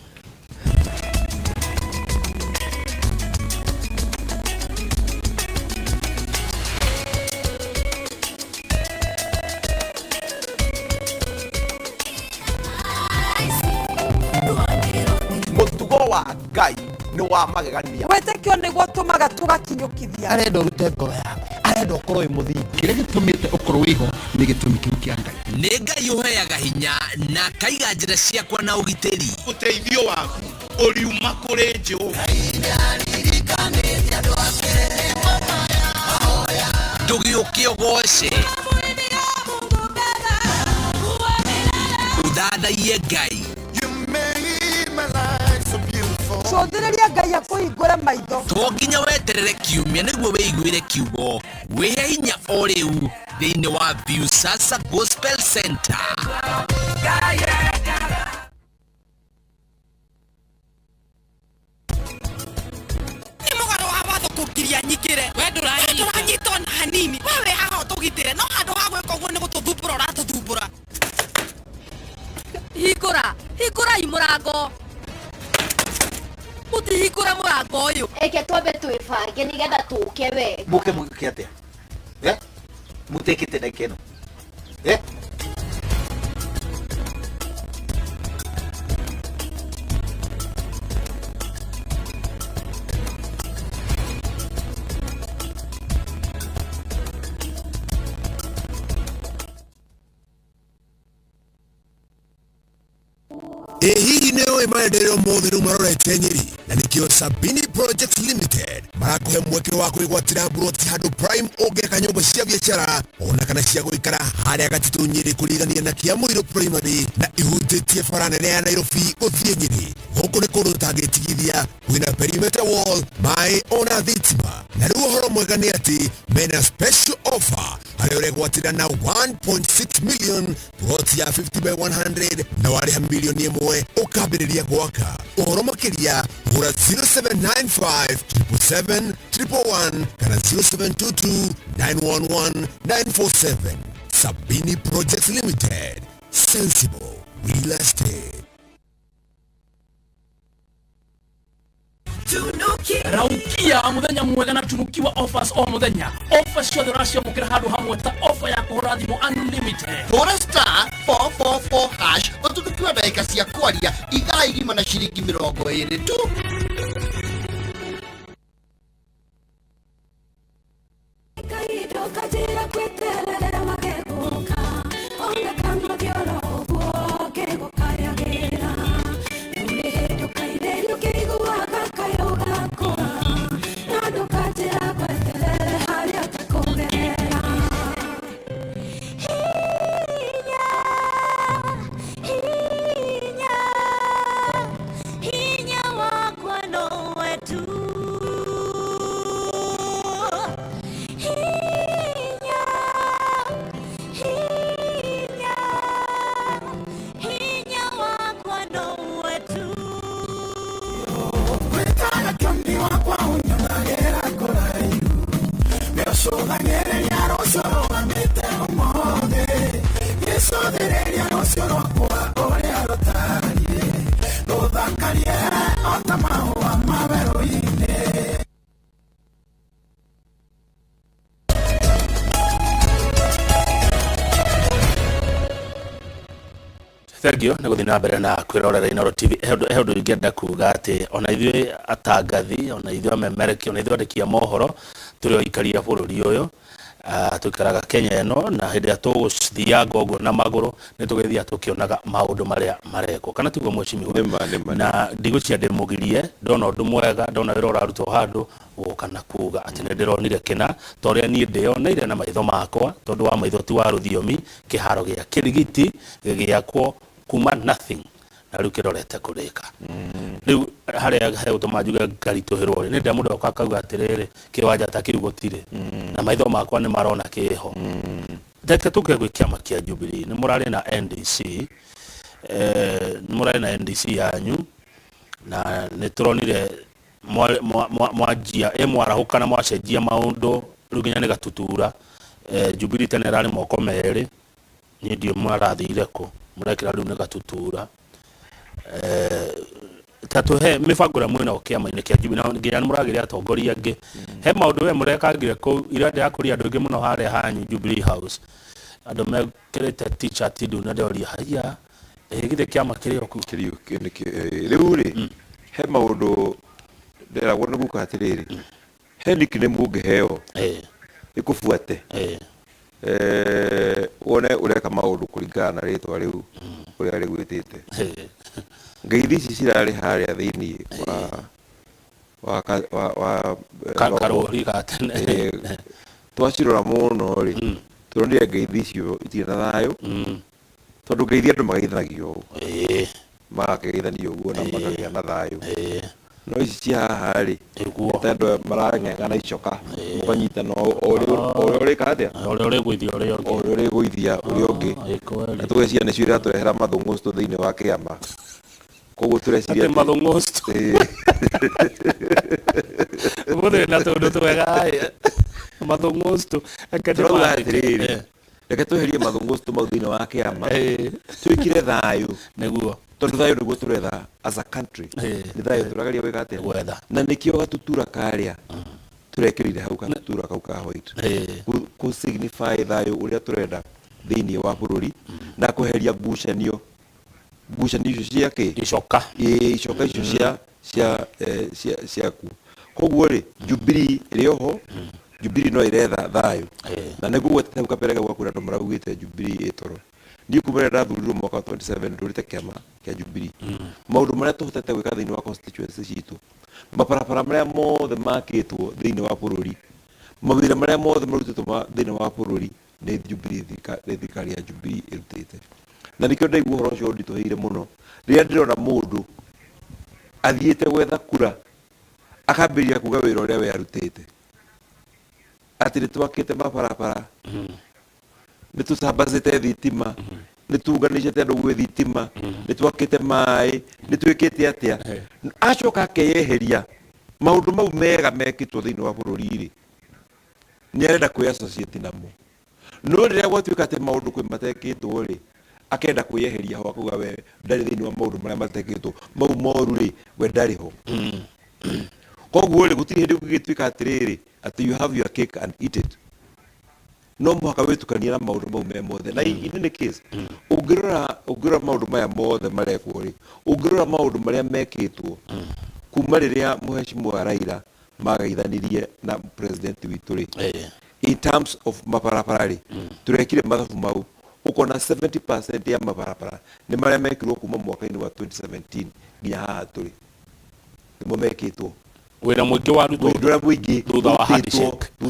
S3: wa Ngai ni wa magegania
S4: wetekio niguo tumaga tugakinyukithia
S3: arenda urute ngoro yaku arenda ukorwo wi muthingi kiria gitumite ukorwo wiho ni gitumi kiu kia Ngai
S5: ni Ngai uheaga hinya na kaiga njira ciakwa na ugitiri
S3: uteithio waku uriuma kuri Jehova
S5: ndugiuke ugoce uthadaiye Ngai
S4: cũthĩrĩria Ngai akũhingũre maitho
S5: to nginya weterere kiumia nĩguo wĩiguĩre kiugo wĩhe hinya o rĩu thĩinĩ wa Viusasa Gospel Center
S6: nĩ mũgaro wa watho kũngiria nyingĩre we ndũranyitwo na hanini we wĩ haha ũtũgitĩre no handũ ha gwĩka ũguo nĩ gũtũthumbũra ũratũthumbũra hingũrai mũrango utihingũra mũrango ũyũ
S7: eke twambe twĩbange nĩgetha tũke wega
S3: muke atia mutekete dakika ĩno
S8: hihi nĩ ũĩ maendeleo mothe rĩu marorete Nyeri na nĩkĩo Sabini Projects Limited marakuhe mweke wa kwĩgwatĩra mburoti handũ prime ũngĩaka nyũmba cia biacara ona kana cia gũikara harĩa Gatitũ Nyeri kũrigania na Kiamũirũ primary na ihutĩtie bara nene ya Nairobi gũthiĩ Nyeri. Gũkũ nĩ kũndũ ũtangĩtigithia kwĩna perimeter wall maĩ ona thitima na rĩu ũhoro mwega nĩ atĩ mena special offer harĩa ũregwatĩra na 1.6 million plot ya 50 by 100 na warĩha milioni ĩmwe ũkambĩrĩria gwaka. Ũhoro makĩria gũra 0795 777 111 kana 0722 911 947. Sabini Projects Limited, sensible real estate.
S9: Raukia muthenya mwega na tunukiwa offers o muthenya. Offers ciothe ũraciamũkĩra handũ hamwe ta offer ya kũhũra thimũ unlimited.
S3: Hũra star 444 hash ũtunukiwa ndagĩka cia kwaria ithaa igima na ciringi 20 tu.
S2: thank you nä gå thiä na mbere na kwä rorera iNooro TV he å ndå ingä enda kuga atä ona ithuä atangathi ona ithuä amemereki ona ithuä andäki a mohoro tå rä o ikari a bå rå ri å yå tå ikaraga Kenya ĩno na hĩndĩ ĩrĩa tũgũthianga ũguo na magũrũ nĩ tũgĩthiaga tũkĩonaga maũndũ marĩa marekwo kana tiguo mwecimiwa na ndigũcia ndĩmũgirie ndona ũndũ mwega ndona wĩra ũrarutwo handũ gũka na kuga atĩ nĩ ndĩronire kĩna ta ũrĩa niĩ ndĩyoneire na maitho makwa tondũ wa maitho ti wa rũthiomi kĩharo gĩa kĩrigiti gĩgĩakwo kuma nothing na rĩu kĩrorete kũrĩka rĩu harĩa he ũtũma njuge ngaritũhĩrwo rĩ nĩ ndĩa mũndũ oka akauga atĩrĩrĩ kĩwanja ta kĩu gũtirĩ na maitho makwa nĩ marona kĩho ndeke tũke gwĩ kĩama kĩa Jubilee nĩ mũrarĩ na NDC nĩ mũrarĩ na NDC yanyu na nĩ tũronire mwanjia mwarahũka na mwacenjia maũndũ rĩu nginya nĩ gatutura Jubilee tene ĩrarĩ moko merĩ niĩ ndiũ mwarathire kũ mũrekĩra rĩu nĩ gatutura tatu he mibango ĩrĩa mwĩna kĩama-inĩ kĩa Jubilee na nginya nĩ mũragĩria atongoria angĩ he maũndũ we mũrekagire kũu ira ndĩrakũria andũ aingĩ mũno harĩa hanyu Jubilee House andũ mekĩrĩte t-shirt ndune na ndoria haiya githĩ kĩama kĩrĩ o kũu
S1: rĩu rĩ he maũndũ nderagwo nĩ guka atĩrĩrĩ he nickname ũngĩheo ĩkũbuate wone ũreka maũndũ kũringana na rĩtwa rĩu ũrĩa rĩgwĩtĩte ngeithi ici cirarĩ harĩa thĩinĩ wa
S2: karũri gatene
S1: twacirora mũno rĩ tũronire ngeithi icio itirĩ na thayũ tondũ ngeithi andũ magaithanagio ũũ magakĩgeithania ũguo na makagĩa na thayũ no ici cia haha rĩ ta andũ marang'eng'ana icoka mũkanyitana ũrĩa ũrĩka atĩa
S2: ũrĩa
S1: ũrĩgũithia ũrĩa ũngĩ na tũgeciria nĩcio iratũrehera mathũngũstũ thĩinĩ wa kĩama koguo tũreciria
S2: mathũngũstũ mũthĩ na tũndũ twega mathũngũstũ
S1: tũrauga atĩrĩrĩ reke tweherie mathũngũstũ mau thĩinĩ wa kĩama twĩkire thayũ
S2: nĩguo
S1: tondũ thayũ nĩguo tũretha as a country nĩ thayũ tũrageria gwĩka atĩa na nĩkĩo gatutura karĩa tũrekĩrire hau gatutura kau ka white kũ signify thayũ ũrĩa tũrenda thĩinĩ wa bũrũri na kũheria ngucanio icio cia kĩ
S2: icoka
S1: icio ciaku koguo rĩ Jubilee ĩrĩ oho Jubilee no ĩretha thayũ na nĩguo gwetete hau kabere gwa kũrĩa andũ maraugĩte Jubilee ĩ toro niĩ kuma rĩrĩa ndathurirwo mwaka wa 27 ndũrĩte kĩama kĩa Jubilee maũndũ marĩa tũhotete gwĩka thĩinĩ wa constituency citũ mabarabara marĩa mothe makĩtwo thĩinĩ wa bũrũri mawĩra marĩa mothe marutĩtwo thĩinĩ wa bũrũri nĩ Jubilee thirikari ya Jubilee ĩrutĩte na nĩkĩo ndaigua ũhoro ũcio nditũhĩire mũno rĩrĩa ndĩrona mũndũ athiĩte gwetha kura akambĩrĩria kuga wĩra ũrĩa we arutĩte atĩ nĩ twakĩte mabarabara nĩ tũcambacĩte thitima nĩ tuunganĩcĩte andũ gwĩ thitima nĩ twakĩte maĩ nĩ twĩkĩte atĩa acoka akeyeheria maũndũ mau mega mekĩtwo thĩinĩ wa bũrũri rĩ nĩ arenda kwĩ associate namo no rĩrĩa gwatuĩka atĩ maũndũ kwĩ matekĩtwo rĩ akenda kwĩyeheria ho akuga we ndarĩ thĩinĩ wa maũndũ marĩa matekĩtwo mau moru rĩ we ndarĩ ho koguo rĩ gũtirĩ hĩndĩ gũgĩtuĩka atĩrĩrĩ atĩ you have your cake and eat it no mũhaka wĩtukanie na maũndũ mau me mothe na in any case ũngĩrora maũndũ maya mothe marekwo rĩ ũngĩrora maũndũ marĩa mekĩtwo kuma rĩrĩa mũhecimiwa Raila magaithanirie na president witũ rĩ in terms of mabarabara rĩ tũrekire mathabu mau ũkona 70% ya mabarabara nĩ marĩa mekirwo kuma mwaka-inĩ wa 2017 nginya haha tũrĩ nĩmo mekĩtwo
S2: wĩra mũingĩ warutwo
S1: wĩra mũingĩ
S2: thutha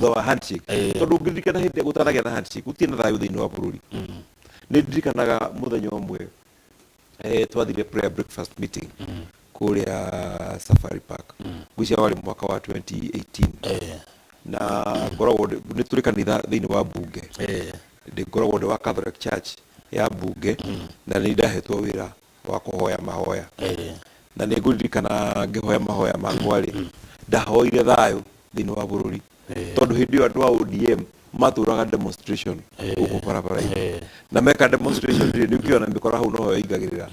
S1: wa handshake tondũ ũngĩririkana hĩndĩ gũtanagĩa na handshake gũtirĩ na thayũ thĩinĩ wa bũrũri nĩ ndirikanaga mũthenya ũmwe twathire prayer breakfast meeting kũrĩa Safari Park ngwĩciria warĩ mwaka wa 2018 na ngoragwo nĩ tũrĩ kanitha thĩinĩ wa mbunge ngoragwo ndĩ wa Catholic Church ya mbunge na nĩ ndahetwo wĩra wa kũhoya mahoya na nĩ ngũririkana ngĩhoya mahoya makwa rĩ ndahoire thayũ thĩinĩ wa bũrũri tondũ hĩndĩ ĩyo andũ a ODM matũraga demonstration gũkũ barabara-inĩ na meka demonstration rĩ nĩ ũkĩona mĩkora hau noho ĩingagĩrĩra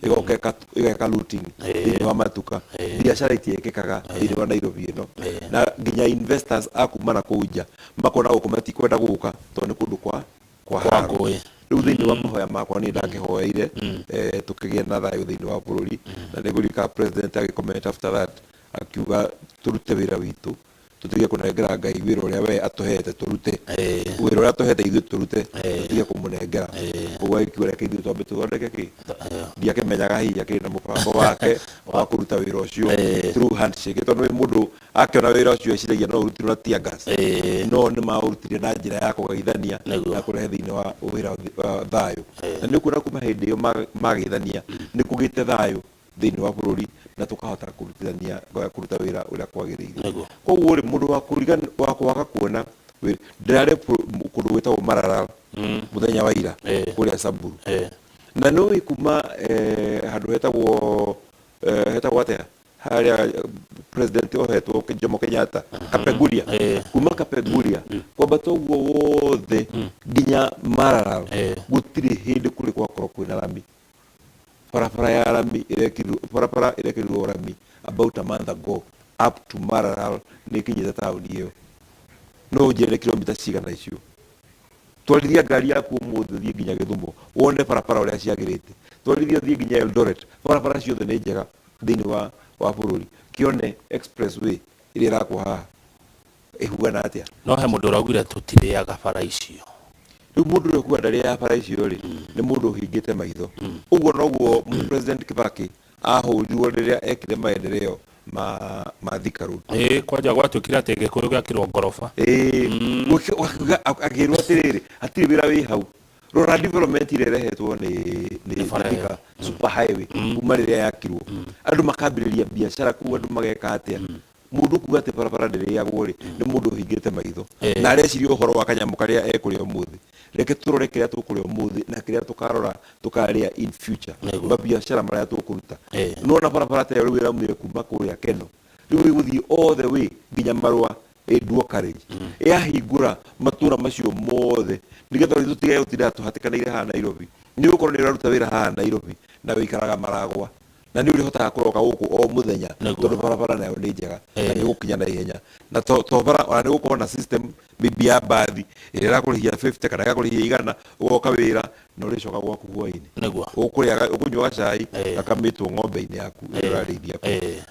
S1: ĩgoka ĩgeka looting thĩinĩ wa matuka biacara itiĩkĩkaga thĩinĩ wa Nairobi ĩno na nginya investors a kuma na kũu nja makona gũkũ matikwenda gũka tondũ nĩ kũndũ kwa ngũĩ riu thiini wa mahoya makwa ni ndakihoeire tukigia na thayu thiini wa bururi na nigurika president agicomment after that akiuga turute wira witu tutige kunengera Ngai wira uria we atuhete turute wira uria atuhete ithuĩ turute tutige kumunengera koguo ikiuga reke ithuĩ twambe tuthondeke ki ndiakĩmenyaga hihi akĩrĩ na mũbango wake wa kũruta wĩra ũcio through handshake tondũ mũndũ akĩona wĩra ũcio eciragia no ũrutirwo na tear gas no nĩ maũrutire na njĩra ya kũgeithania na kũrehe thĩinĩ wa wĩra wa thayũ na nĩ ũkuona kuma hĩndĩ ĩyo mageithania nĩ kũgĩte thayũ thĩinĩ wa bũrũri na tukahota kurutithania kuruta wĩra ũrĩa kwagĩrĩire koguo rĩ mũndũ wa kwaga kuona ndarĩ kũndũ gwĩtagwo Marara mũthenya wa ira kũrĩa Samburu na nĩ kuma handũ hetagwo atĩa harĩa president ohetwo Jomo Kenyatta Kapenguria kuma Kapenguria kwambata ũguo wothe nginya Marara gũtirĩ hĩndĩ kũrĩ gwakorwo kwĩna rami barabara ya rami irekirwo rami about a month ago up to Marara nĩ kinyĩte taũni ĩyo no ũnjĩre kilomita cigana icio twarithia ngari yaku ũmũthĩ thiĩ nginya Gĩthumo wone barabara ũrĩa ciagĩrĩte twarithia thiĩ nginya Eldoret barabara ciothe nĩ njega thĩinĩ wa bũrũri kĩone expressway ĩrĩa ĩrakwo haha ĩhuana atĩa
S2: no he mũndũ ũraugire tũtirĩaga bara icio
S1: rĩu mũndũ ũrĩa kuga ndarĩaga bara icio rĩ nĩ mũndũ ũhingĩte maitho ũguo noguo president Kibaki ahũrirwo rĩrĩa ekire maendeleo ma Thika Road
S2: kwanja gwatuĩkire atĩ Gĩkũyũ gĩakĩrwo ngoroba
S1: akĩrwo atĩrĩrĩ hatirĩ wĩra wĩ hau rora development ĩrĩa ĩrehetwo nĩ Thika super highway kuma rĩrĩa yakirwo andũ makambĩrĩria biacara kũu andũ mageka atĩa mũndũ kuga atĩ barabara ndĩrĩagwo rĩ nĩ mũndũ ũhingĩte maitho na areciria ũhoro wa kanyamũ karĩa ekũrĩa ũmũthĩ reke tũrore kĩrĩa tũkũrĩa ũmũthĩ na kĩrĩa tũkarora tũkarĩa in future mabiacara marĩa tũkũruta nona barabara ta ĩyo rĩu ĩraumire kuma kũrĩa Keno rĩu ĩgũthiĩ all the way nginya Marũa Dual Carriage yahingũra matũra macio mothe nĩgetha tũtige gũtinda tũhatĩkanĩire haha Nairobi nĩ gũkorwo nĩ ũraruta wĩra haha Nairobi na wĩikaraga Maragwa na nĩ ũrĩhotaga kũroka gũkũ o mũthenya tondũ barabara nayo nĩ njega na nĩ gũkinya na ihenya na bara ona nĩ gũkorwo na system maybe ya mbathi ĩrĩa ĩrakũrĩhia 50 kana ĩgakũrĩhia 100 ũgoka wĩra na ũrĩcoka gwaku hwaĩ-inĩ ũkũnyua gacai gakamitwo ng'ombe-inĩ yaku ĩrĩa ũrarĩithia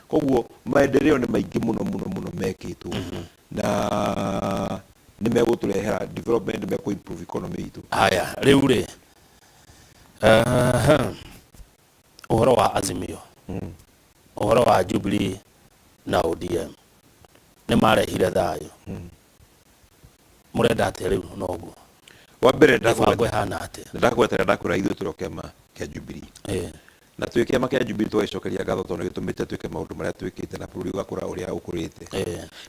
S1: koguo maendeleo nĩ maingĩ mũno mekĩtwo na nĩ megũtũrehera development nĩ megũ-improve economy itũ
S2: haya rĩu rĩ ũhoro wa Azimio ũhoro wa Jubilee na ODM nĩ marehire thayũ mũrenda atĩa rĩu noguo
S1: wa mbere
S2: ndakwetera
S1: ndakwĩra ithuĩ tũrĩ kĩama kĩa Jubilee na twĩ kĩama kĩa Jubilee tũgĩcokeria ngatho tondũ gĩtũmĩte twĩke maũndũ marĩa twĩkĩte na bũrũri ũgakũra ũrĩa ũkũrĩte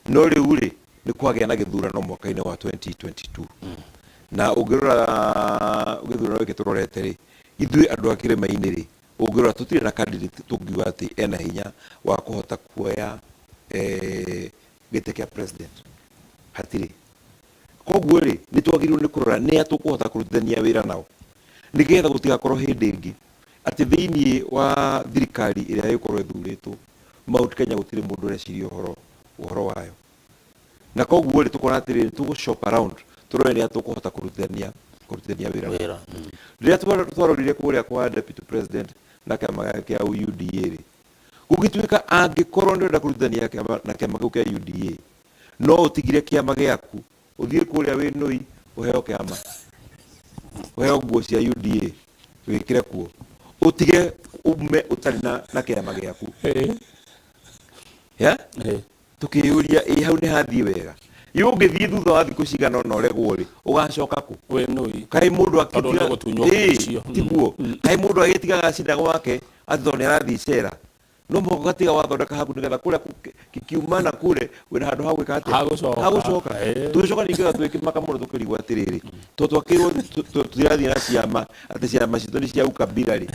S1: no rĩu rĩ nĩ kwagĩa na gĩthurano mwaka-inĩ wa 2022 na ũngĩrora gĩthurano gĩkĩ tũrorete rĩ ithuĩ andũ a kĩrĩma-inĩ rĩ ũngĩrora tũtirĩ na candidate tũngiuga atĩ ena hinya wa kũhota kuoya gĩtĩ kĩa president hatirĩ koguo rĩ nĩ twagĩrĩirwo nĩ kũrora nĩa tũkũhota kũrutithania wĩra nao nĩgetha gũtigakorwo hĩndĩ ĩngĩ atĩ thĩinĩ wa thirikari ĩrĩa ĩgũkorwo ĩthurĩtwo Mount Kenya gũtirĩ mũndũ ũreciria ũhoro wayo na koguo rĩ tũkona atĩrĩrĩ tũgũ shop around tũrore nĩa tũkũhota kũrutithania wĩra rĩrĩa twarorire kũrĩa kwa deputy president na kĩama kĩa UDA rĩ gũgĩtuĩka angĩkorwo nĩ ũrenda kũrutithania na kĩama kĩu kĩa UDA no ũtigire kĩama gĩaku ũthiĩ kũrĩa wĩnũi ũheo kĩama ũheo nguo cia UDA wĩkĩre kuo ũtige ume ũtarĩ na kĩama gĩaku tũkĩyũria hau nĩ hathiĩ wega yũngĩthiĩ thutha wa thikũ cigana ona ũregwo rĩ ũgacoka kũ kaĩ mũndũ tiguo kaĩ mũndũ agĩtigaga cinda gwake atĩ tondũ nĩ arathiĩ icera no mũhaka gatiga wathondeka haku nĩgetha kũrĩa kiumana kũrĩa wĩna handũ ha gwĩka atĩa hagũcoka tũgĩcoka ningĩ twĩkĩmaka mũno tũkĩrigwo atĩrĩrĩ tondũ twakĩrwo tũtirathiĩ na ciama atĩ ciama citũ nĩ cia ukabira rĩ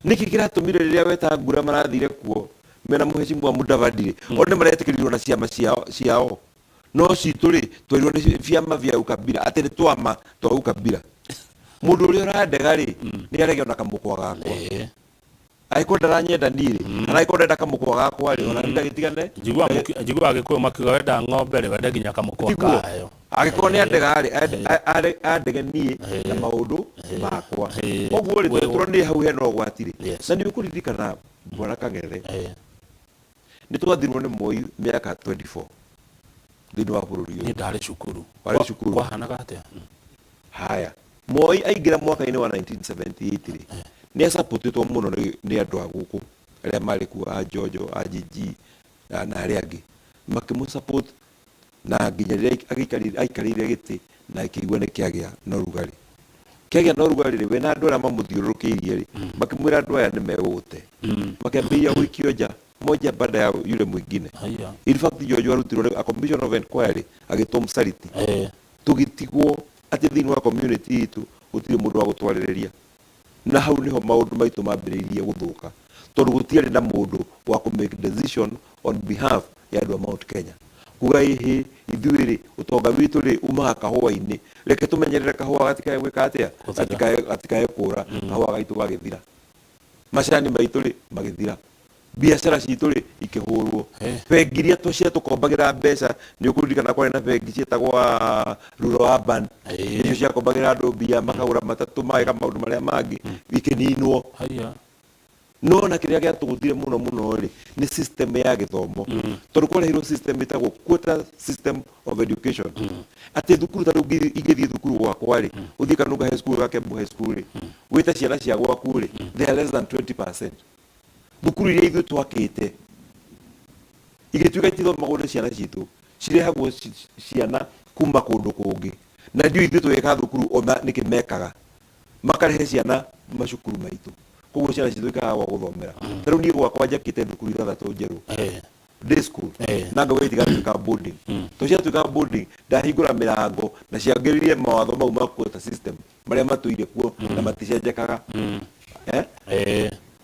S1: nĩkĩ kĩratũmire rĩrĩa weta ngura marathire kuo mena Mheshimiwa Mudavadi one maretĩkĩrirwo na ciama ciao no citũ rĩ twairwo nĩ vyama vya ukabira atĩ nĩ twama twa ukabira mũndũ ũrĩa ũrandega rĩ nĩ aregio na kamũkwa gakwa aiko ndaranyenda ndirĩ kana aiko ndenda kamũkwa gakwa rĩ ona ndagĩtigane
S2: njiguaga Gĩkũyũ makiuga wenda ng'ombe rĩ wenda nginya kamũkwa kayo
S1: agĩkorwo nĩ andege niĩ na maũndũ makwa ũguo rĩ tũrwo nĩ hau hena ũgwati rĩ na nĩ ũkũririkana Bwana Kang'ethe nĩ twathirwo nĩ Moi mĩaka 24 thĩinĩ wa bũrũri ũyũ.
S2: Nĩ ndarĩ cukuru.
S1: Warĩ cukuru.
S2: Kwahanaga atĩa?
S1: Haya. Moi aingĩra mwaka-inĩ wa 1978 rĩ nĩ acapotĩtwo mũno nĩ andũ a gũkũ arĩa marĩ kuo a Jojo, a Gigi na arĩa angĩ makĩmũsupport na nginya rĩrĩa aikarĩire gĩtĩ na akĩigua nĩ kĩagĩa na ũrugarĩ. Kĩagĩa na ũrugarĩ rĩ we na andũ arĩa mamũthiũrũrũkĩirie rĩ makĩmwĩra andũ aya nĩ megũte makĩambĩrĩria gũikio nja moja baada ya yule mwingine. In fact Jojo arutirwo a commission of inquiry agĩtwo Msaliti tũgĩtigwo atĩ thĩinĩ wa community itũ gũtirĩ mũndũ wa gũtwarĩrĩria na hau niho maũndũ maitũ mambĩrĩirie gũthũka tondũ gũtiarĩ na mũndũ wa ku make decision on behalf ya andũ a Mount Kenya kuga ihi ithuĩ rĩ ũtonga witũ rĩ umaga kahũa-inĩ reke tũmenyerere kahũa gatikae gwĩka atĩa gatikae kũra kahũa gaitũ gagĩthira macani maitũ rĩ magĩthira biacara citũ rĩ ikĩhũrwo bengi iria tũkombagĩra mbeca nĩ ũkũririkana kwarĩ na bengi ciĩtagwo Rural Urban icio ciakombagĩra andũ mbia makagũra matatũ magĩka maũndũ marĩa mangĩ ikĩninwo no na kĩrĩa gĩatũgũthire mũno mũno rĩ nĩ system ya gĩthomo tondũ kwarehirwo system ĩtagwo quota system of education atĩ thukuru ta rĩu igĩthiĩ thukuru gwakwa rĩ ũthiĩ Kanunga high school Gakembu high school rĩ wĩta ciana cia gwaku rĩ they are less than 20%. Thukuru iria ithuĩ twakĩte igĩtuĩka itithomagwo nĩ ciana citũ cirehagwo ciana kuma kũndũ kũngĩ na ndiũ ithuĩ tũgĩka thukuru ona nĩkĩ mekaga makarehe ciana macukuru maitũ koguo ciana citũ ikaga gũthomera ta rĩu niĩ gwakwa njakĩte thukuru 3 njerũ day school na ngauga itigatuĩka boarding tũciatuĩka boarding ndahingũra mĩrango na ciangĩrĩrie mawatho mau ma quota system marĩa matũire kuo na maticenjekaga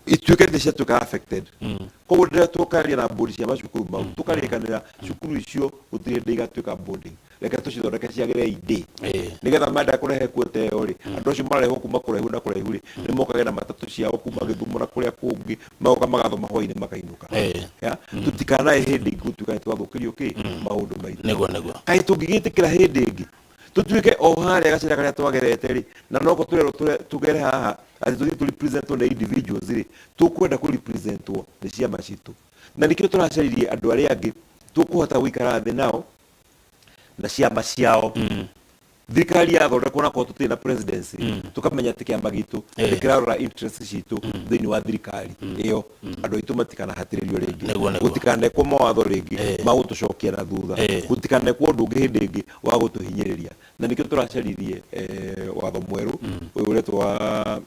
S1: ituĩke nĩ ciatuĩka affected koguo rĩrĩa tũkaria na bodi cia macukuru mau tũkarĩkanĩra cukuru icio gũtirĩ hĩndĩ igatuĩka boarding reke tũcithondeke ciagĩre idĩ nĩgetha menda kũrehe quota ĩyo rĩ andũ acio marehwo kuma kũraihu na kũraihu rĩ nĩ mokage na matatũ ciao kuma Gĩthumo na kũrĩa kũngĩ magoka magathoma hwaĩ-inĩ makainũka tũtikanae hĩndĩ ĩngĩ gũtuĩka nĩ twathũkĩrio maũndũ maitũ kaĩ tũngĩgĩtĩkĩra hĩndĩ ĩngĩ tũtuĩke o harĩa gacĩra karĩa twagerete rĩ na noko tũgere haha atĩ tũthiĩ tũrepresentwo nĩ individuals rĩ tũkwenda kũrepresentwo nĩ ciama citũ na nĩkĩo tũracaririe andũ arĩa angĩ tũkũhota gũikara thĩ nao na ciama ciao thirikari yathondekwo na korwo tũtirĩ na presidency tũkamenya atĩ kĩama gitũ nĩkĩrarora interest citũ thĩinĩ wa thirikari ĩyo andũ aitũ matikanahatĩrĩrio rĩngĩ gũtikanekwo mawatho rĩngĩ ma gũtũcokia na thutha gũtikanekwo ũndũ ũngĩ hĩndĩ ĩngĩ wa gũtũhinyĩrĩria na nĩkĩo tũracaririe watho mwerũ ũyũ ũretwo wa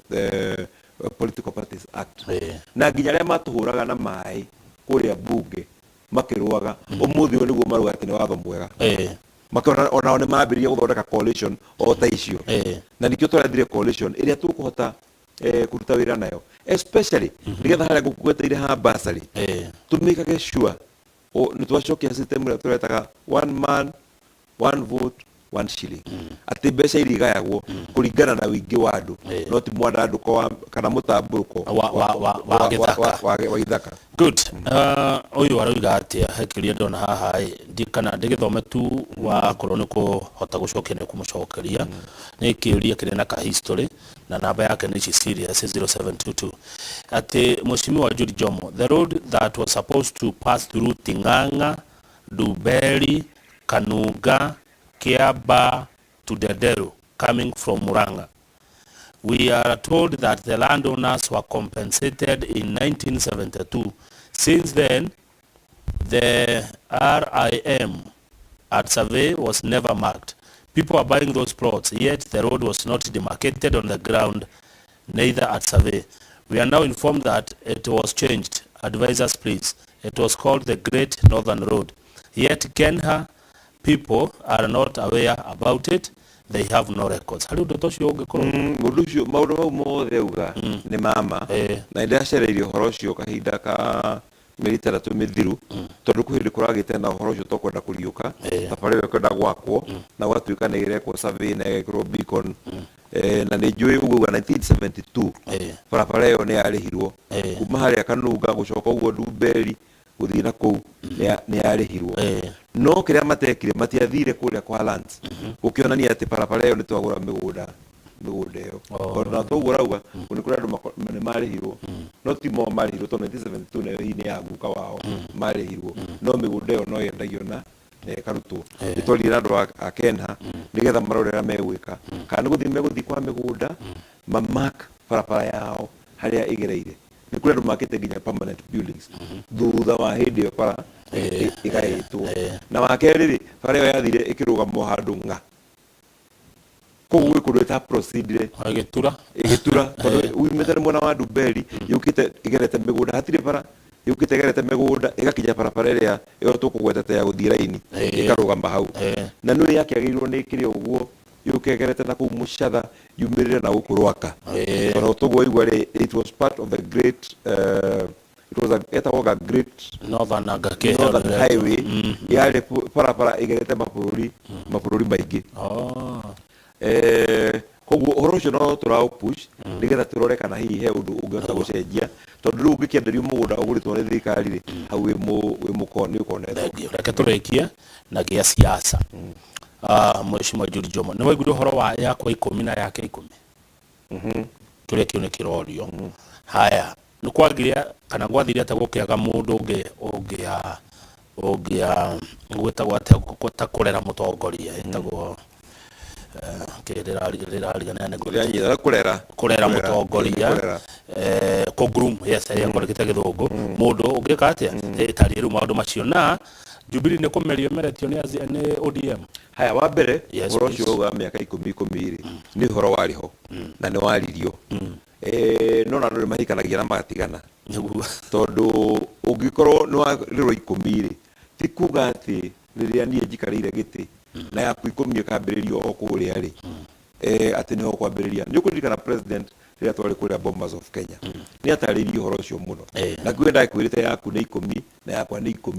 S1: Political Parties Act na nginya arĩa matũhũraga na maĩ kũrĩa mbunge makĩrũaga ũmũthĩ ũyũ nĩguo marũga atĩ nĩ watho mwega makona onao nĩ mambĩrĩria gũthondeka coalition o ta icio na nĩkĩo tũrathire coalition ĩrĩa tũkũhota kũruta wĩra nayo especially nĩgetha harĩa gũkuĩteire ha bursary tũmĩkage sure nĩ twacokia system ĩrĩa tũretaga one man one vote one shilling atĩ mbeca iria igayagwo kũringana na ũingĩ wa andũ no ti mwandandũko kana mũtambũrũko wa ithaka.
S2: Good. Ũyũ aroiga atĩa hakĩria ndona haha ndikana ndĩgĩthome tu wa korwo nĩ kũhota gũcokia nĩ kũmũcokeria nĩ kĩũria kĩrĩ na ka history na namba yake nĩ serious 0722 atĩ Mheshimiwa Judy Jomo, the road that was supposed to pass through Ting'ang'a, Duberi, Kanunga, Kiaba to Dedero coming from Murang'a. We are told that the landowners were compensated in 1972. Since then, the RIM at survey was never marked. People are buying those plots, yet the road was not demarcated on the ground, neither at survey. We are now informed that it was changed. Advise us, please. It was called the Great Northern Road. Yet Kenya people are not aware about it. They have no records. Hali ndo tocio ungikorwo
S1: mundu ucio maundu mau mothe uga ni mama na ndacereire horo ucio kahinda ka mĩeri 3 mĩthiru tondu kuhindi kuragite na horo ucio tokwenda kuriuka tafari we kwenda gwakwo na gwatuika nĩ irekwo survey na igekirwo beacon na nĩ njũĩ uguo 1972 barabara ĩyo nĩ yarĩhirwo kuma harĩa Kanunga gũcoka ũguo Duberi gũthiĩ na kũu nĩ yarĩhirwo no kiria matekire matiathire kuria kwa lands ukionania ati parapara yo ni twagura migunda yo ona twagura uga ni kuria andu mane marihirwo no timo marihirwo to 1972 nayo hini ya guka wao marihirwo no migunda yo no yendagio na karuto itwalira andu a Kenya nigetha marorera megwika kana guthi kwa migunda mamak parapara yao haria igereire ni kuria andu makite nginya permanent buildings thutha wa hindi yo para igaitwo na wakeriri bara yo yathire ikirugamo handu nga koguo ikureta procedure igitura uimethera mwana wa Dubeli yukite igerete migunda hatire bara yukite igerete migunda igakinya barabara iria yo tukugwetete ya guthii raini ikarugama hau na nuri yakiagirwo ni kiri uguo yukegerete na ku muchatha yumirire na gukurwaka ona tuguo igwa it was part of the great it was a great
S2: northern
S1: highway yale para igerete mapururi maingi koguo orosho no turao push nigetha turore kana hihi he undu ungehota gucenjia tondu riu ngikienderio mugunda uguritwo ni thirikari ri hau wi mukoni ukonetho
S2: reke turekie na gia siasa Mheshimiwa Judy Jomo ni waiguire horo wa yakwa 10 na yake 10 turekio ni kirorio haya ni kwagiria kana gwathiria ta gukiaga mundu ungia gwetagwo ata kurera mutongoria etagwo kurera mutongoria kogrum yes ya korekete githungu mundu ungika atia etari ru maundu macio na Jubilee ni kumerio meretio ni ODM
S1: haya wa mbere horo cio wa miaka 10 ni horo wariho na ni waririo no na ndu mahikanagia na magatigana tondu ungikorwo ni warirwo 10 ti kuga ati riria nie njikarire giti na yaku 10 kambiririo okuria ri ati no kwambiriria ni ukuririkana president riria twari kuria Bombers of Kenya ni ataririo horo cio muno na kwenda kwirite yaku ni 10 na yakwa ni 10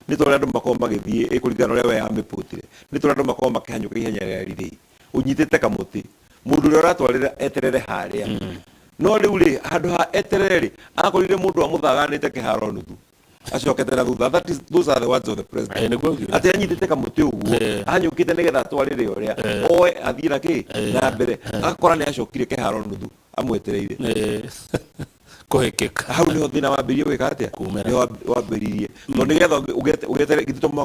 S1: ni tore andu makoma magithie kuringana uria we amiputire ni tore andu makoma makihanyuka ihenya ria riri unyitite kamuti mundu uria uratwarira eterere haria no riu ri handu ha eterere akorire mundu wa muthaganite kiharo nuthu acokete na thutha those are the words of the president ati anyitite kamuti uguo anyukite nigetha atwarire uria oe athira ki na mbere akora ni acokire kiharo nuthu amwetereire
S2: kuhekeka
S1: hau ni thina wambirie gwika atia ni wambiririe no nigetha ugetere gitutuma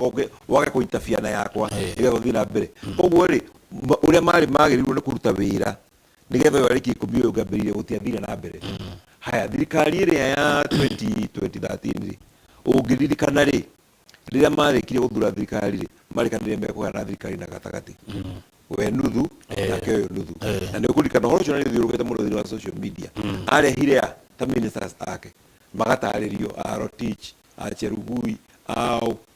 S1: wage kuitafiana yakwa nigetha thina mbere koguo ri uria mari magirirwo ni kuruta wira nigetha wariki 10 ugambiririe gutiathira na mbere haya thirikari iria ya 2013 ungiririkana ri riria marikire guthura thirikari ri marikanire mekugana thirikari na gatagati we nuthu na keo nuthu na ni kurikana horo cio ni thiurugite muno thini wa social media arehire ta ministers ake magataririo Rotich Cherugui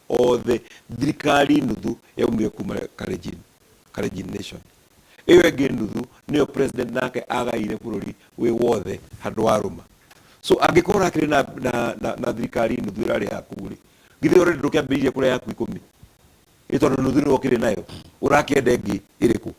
S1: othe thirikari nuthu yaumire kuma Kalenjin nation iyo ingi nuthu niyo president nake agaire bururi wi wothe handu waruma so angikora akiri na thirikari nuthu irari yakuri githi ore ndukiambiririe kuria yaku 10 itondo nuthu ni okire nayo urakiende ngi iriku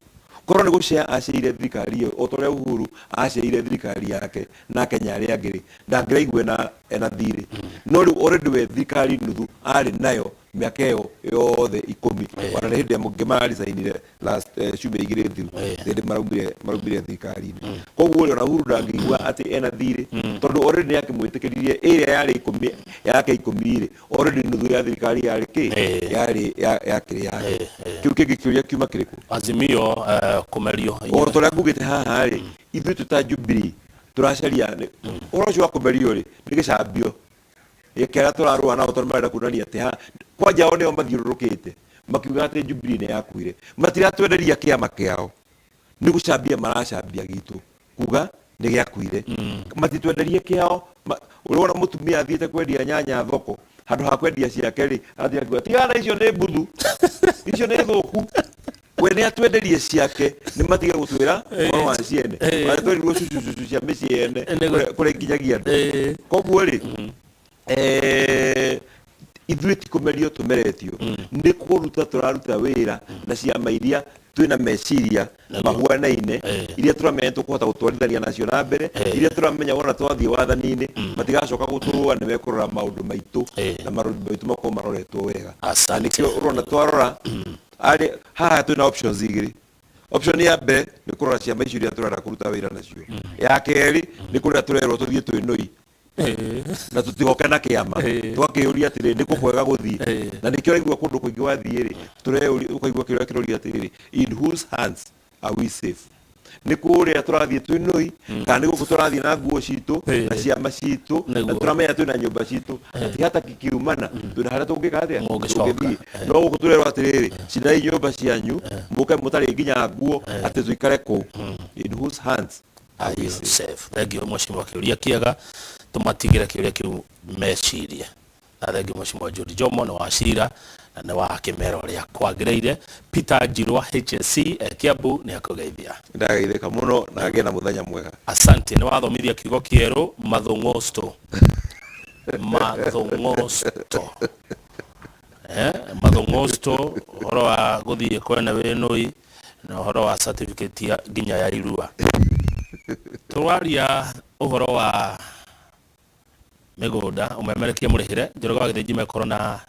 S1: korwo ni gucia aciire thirikari iyo otore Uhuru aciire thirikari yake na Kenya ri angiri ndangiraigwe na thiri no riu already we thirikari nuthu ari nayo miaka iyo yothe 10 wana hindi mugimari sainire last shube igire thiru ndi marubire thirikari koguo ri ona Uhuru ndangigwa ati ena thiri tondu already yake mwitikiririe area yari 10 yake 10 ri already nuthu ya thirikari yari ki yari yakiri yake kiu kingi kiuria kiuma kiriku
S2: azimio kumerio
S1: o toria ngugite haha ri ithu tuta Jubilee turacaria oro cio kumerio ri ni gicambio ikera turarua na utondu marenda kunania ati ha kwanja one mathiururukite makiuga ati Jubilee ni yakuire matiratwenderia kiama kiao ni gucambia maracambia gitu kuga ni giakuire matitwenderie kiao urona mutumia athiete kwendia nyanya thoko handu ha kwendia ciake ri athia kuga tiana icio ni mbuthu icio ni thuku we ni atwenderie ciake ni matige gutwira oro wa ciene atwenderie cucu cia miciene kure nginyagia andu koguo ri ithuĩ ti kũmerio tũmeretio nĩ kũruta tũraruta wĩra na ciama iria twina meciria mahuanaine iria turamenya tukuhota gutwarithania nacio na mbere iria turamenya wona twathie wathanini matigacoka guturua ni mekurora maundu maitu na maundu maitu mako maroretwo wega nikio urona twarora ari haha twina options igiri. Option ya mbere ni kurora ciama icio iria turenda kuruta wira nacio. Ya keri ni kuria turerwo tuthie twinoi na tutigoke na kiama twakiuria atiri ni kukwega guthii na nikio raigua kundu kuingi wathie ri tureuria ukaigua kiria kiroria atiri in whose hands are we safe. Ni kuria turathie twinoi kana ni guku turathie na nguo citu na ciama citu na turamenya twina nyumba citu ati hata kikiumana twina haria tungikathia no guku turerwo atiri cinai nyumba cianyu muke mutari nginya nguo ati tuikare ku in whose hands
S2: are we safe. Thank you mheshimiwa kiuria kiega tumatigire kiuria kiu meciria na thengi mheshimiwa Judy Jomo na wacira na ne wa kimero ria kwagireire Peter Njirwa HSC Kiambu ni akugeithia
S1: ndageithika muno na agena muthenya mwega.
S2: Asante ni wathomithia kiugo kieru mathungusto mathungusto horo wa guthie kwene winoi na horo wa certificate ya ginya ya irua turaria uhoro wa migunda umemerekia murihire njoroga githiji mekoro na